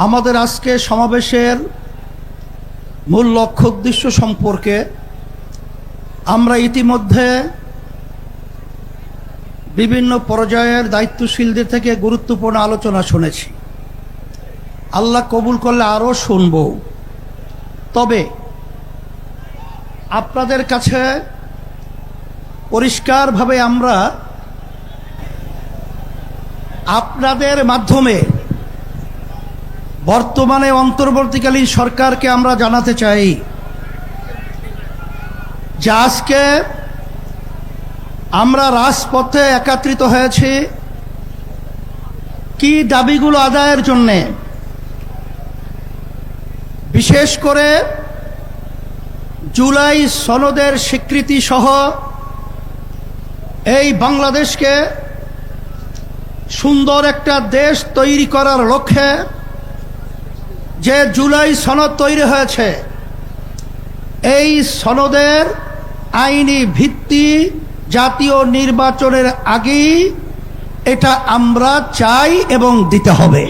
আমাদের আজকে সমাবেশের মূল লক্ষ্য উদ্দেশ্য সম্পর্কে আমরা ইতিমধ্যে বিভিন্ন পর্যায়ের দায়িত্বশীলদের থেকে গুরুত্বপূর্ণ আলোচনা শুনেছি। আল্লাহ কবুল করলে আরও শুনব। তবে আপনাদের কাছে পরিষ্কারভাবে আমরা আপনাদের মাধ্যমে বর্তমানে অন্তর্বর্তীকালীন সরকারকে আমরা জানাতে চাই যে আজকে আমরা রাজপথে একত্রিত হয়েছি কি দাবিগুলো আদায়ের জন্যে, বিশেষ করে জুলাই সনদের স্বীকৃতি সহ এই বাংলাদেশকে সুন্দর একটা দেশ তৈরি করার লক্ষ্যে যে জুলাই সনদ তৈরি হয়েছে, এই সনদের আইনি ভিত্তি জাতীয় নির্বাচনের আগেই এটা আমরা চাই এবং দিতে হবে।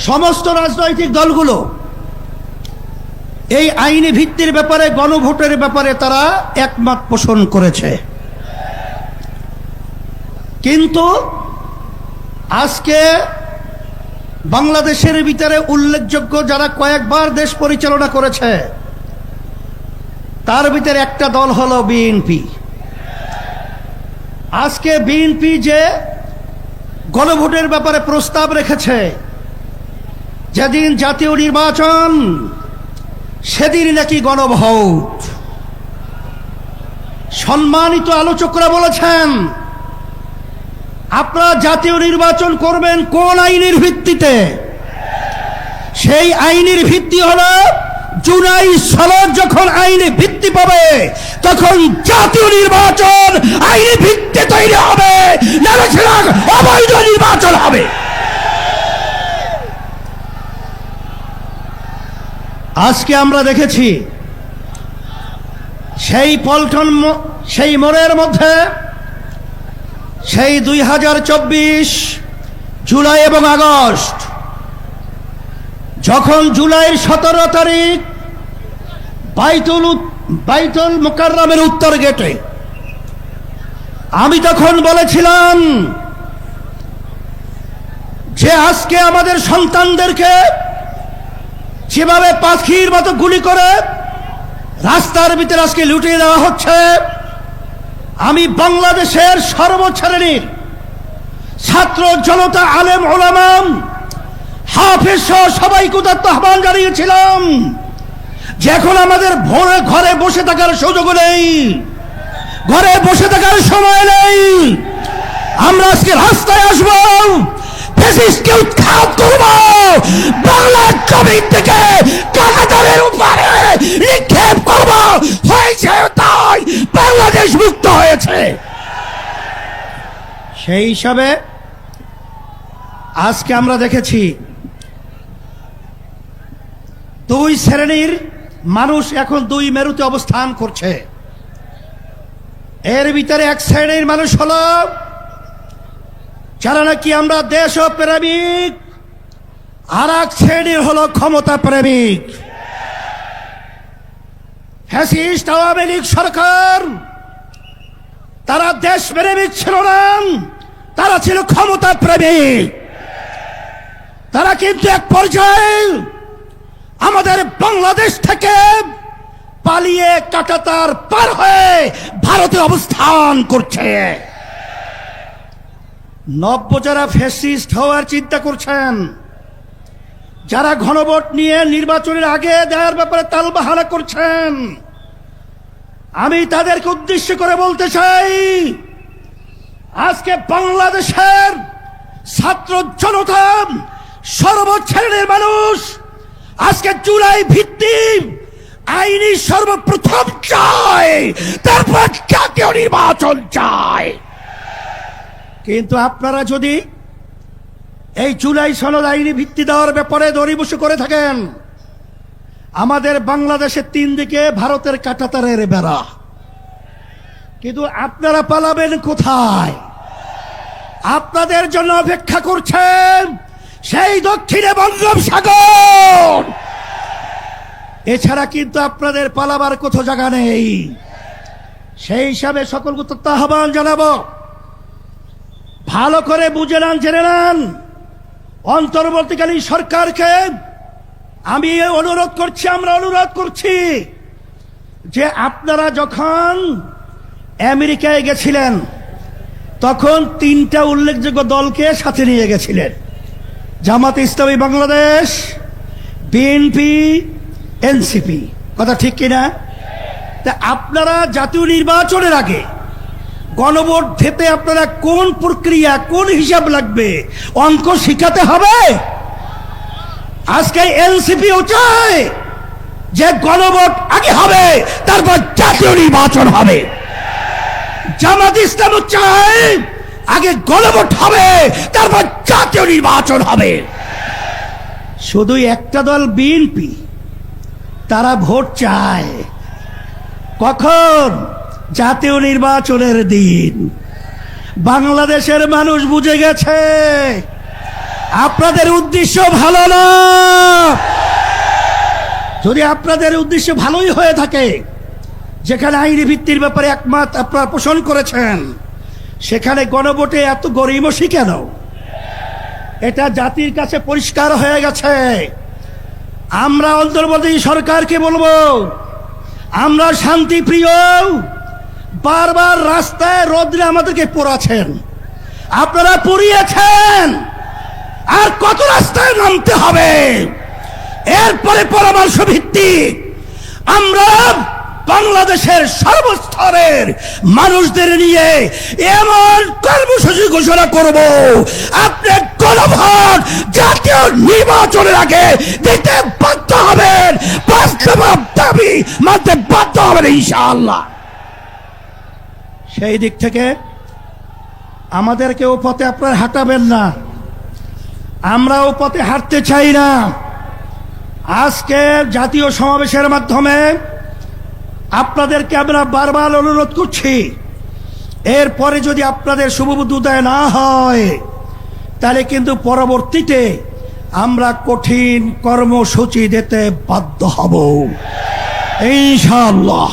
সমস্ত রাজনৈতিক দলগুলো এই আইনি ভিত্তির ব্যাপারে, গণভোটের ব্যাপারে তারা একমত পোষণ করেছে। কিন্তু আজকে বাংলাদেশের ভিতরে উল্লেখযোগ্য যারা কয়েকবার দেশ পরিচালনা করেছে তার ভিতরে একটা দল হলো বিএনপি। আজকে বিএনপি যে গণভোটের ব্যাপারে প্রস্তাব রেখেছে, যেদিন জাতীয় নির্বাচন সেদিন নাকি গণভোট। সম্মানিত আলোচকরা বলেছেন আপনারা জাতীয় নির্বাচন করবেন কোন আইনের ভিত্তিতে? সেই আইনের ভিত্তি হলো জুলাই সনদ যখন আইনি ভিত্তি পাবে তখন জাতীয় নির্বাচন আইনি ভিত্তি তৈরি হবে, নাহলে সেটা অবৈধ নির্বাচন হবে। আজকে আমরা দেখেছি সেই পল্টন, সেই মোড়ের মধ্যে সেই 2024 জুলাই এবং আগস্ট, যখন জুলাইয়ের 17 তারিখ বাইতুল মুকাররমের উত্তর গেটে আমি তখন বলেছিলাম যে আজকে আমাদের সন্তানদেরকে যেভাবে পাখির মতো গুলি করে রাস্তার ভিতরে আজকে লুটিয়ে দেওয়া হচ্ছে, আমি বাংলাদেশের সর্বশ্রেণীর ছাত্র জনতা, আলেম ওলামা, হাফেজ সহ সবাইকে উদাত্ত আহ্বান জানিয়েছিলাম যে এখন আমাদের ঘরে বসে থাকার সুযোগ নেই, ঘরে বসে থাকার সময় নেই। আমরা আজকে রাস্তায় আসবো, ফ্যাসিস্টকে উৎখাত করব, বাংলার জমিন থেকে কাঁটাতারের উপরে নিক্ষেপ করব। হয়েছে তাই, বাংলাদেশ মুক্ত হয়েছে। সেই হিসাবে আজকে আমরা দেখেছি দুই শ্রেণীর মানুষ এখন দুই মেরুতে অবস্থান করছে। এর ভিতরে এক শ্রেণীর মানুষ হলো যারা নাকি আমরা দেশ প্রেমিক, আর এক শ্রেণীর হলো ক্ষমতা প্রেমিক। ফ্যাসিস্ট আওয়ামী লীগ সরকার তারা দেশ প্রেমিক ছিল না, তারা ছিল ক্ষমতা প্রেমিক। তারা কিন্তু এক পর্যায়ে আমাদের বাংলাদেশ থেকে পালিয়ে কাঁটাতার পার হয়ে ভারতে অবস্থান করছে। নব্য যারা ফ্যাসিস্ট হওয়ার চিন্তা করছেন, যারা গণভোট নিয়ে নির্বাচনের আগে দেওয়ার ব্যাপারে তালবাহানা করছেন, আমি তাদেরকে উদ্দেশ্য করে বলতে চাই আজকে বাংলাদেশের ছাত্র জনতা, সর্বশ্রেণীর মানুষ আজকে জুলাই ভিত্তিক আইনি সর্বপ্রথম চায়, তারপর জাতীয় নির্বাচন চায়। কিন্তু আপনারা যদি এই জুলাই সনদ আইনি ভিত্তি দেওয়ার ব্যাপারে দড়িবসু করে থাকেন, আমাদের বাংলাদেশের 3 দিকে ভারতের কাঁটাতারের বেড়া, কিন্তু আপনারা পালাবেন কোথায়? আপনাদের জন্য অপেক্ষা করছেন সেই দক্ষিণে বঙ্গোপসাগর। এছাড়া কিন্তু আপনাদের পালাবার কোথাও জায়গা নেই। সেই হিসাবে সকলকে আহ্বান জানাবো, ভালো করে বুঝে নেন, জেনে নেন। অন্তর্বর্তীকালীন সরকারকে আমি অনুরোধ করছি, আমরা অনুরোধ করছি যে আপনারা যখন আমেরিকায় গেছিলেন তখন তিনটা উল্লেখযোগ্য দলকে সাথে নিয়ে গেছিলেন, জামাতে ইসলামী বাংলাদেশ, বিএনপি, এনসিপি। কথা ঠিক কিনা? তা আপনারা জাতীয় নির্বাচনের আগে গণভোট দিতে আপনারা কোন প্রক্রিয়া, কোন হিসাব লাগবে, অঙ্ক শিখাতে হবে। আজকে এনসিপিও চায় যে গণভোট আগে হবে, তারপর জাতীয় নির্বাচন হবে। জামাত ইসলামও চায় আগে গণভোট হবে, তারপর জাতীয় নির্বাচন হবে। শুধু একটা দল বিএনপি, তারা ভোট চায় কখন? জাতীয় নির্বাচনের দিন। বাংলাদেশের মানুষ বুঝে গেছে আপনাদের উদ্দেশ্য ভালো না। যদি আপনাদের উদ্দেশ্য ভালোই হয়ে থাকে, যেখানে আইনি ভিত্তির ব্যাপারে একমত আপনারা পোষণ করেছেন, সেখানে গণভোটে এত গড়িমসি কেন? এটা জাতির কাছে পরিষ্কার হয়ে গেছে। আমরা অন্তর্বর্তী সরকারকে বলবো, আমরা শান্তিপ্রিয়, বারবার রাস্তায় রোদ্রে আমাদেরকে পোড়াচ্ছেন, আপনারা পুড়িয়েছেন, আর কত রাস্তায় নামতে হবে? এরপরে পরামর্শ ভিত্তিক আমরা বাংলাদেশের সর্বস্তরের মানুষদের নিয়ে এমন কর্মসূচি ঘোষণা করব, আপনি গণভোট জাতীয় নির্বাচনের আগে দিতে বাধ্য হবেন, বাস্তব দাবি মানতে বাধ্য হবেন ইনশাআল্লাহ। সেই দিক থেকে আমাদেরকে ও পথে আপনারা হাঁটাবেন না, আমরা ও পথে হাঁটতে চাই না। আজকে জাতীয় সমাবেশের মাধ্যমে আপনাদেরকে আমরা বারবার অনুরোধ করছি, এরপরে যদি আপনাদের শুভবুদ্ধি উদয় না হয়, তাহলে কিন্তু পরবর্তীতে আমরা কঠিন কর্মসূচি দিতে বাধ্য হব ইনশাআল্লাহ।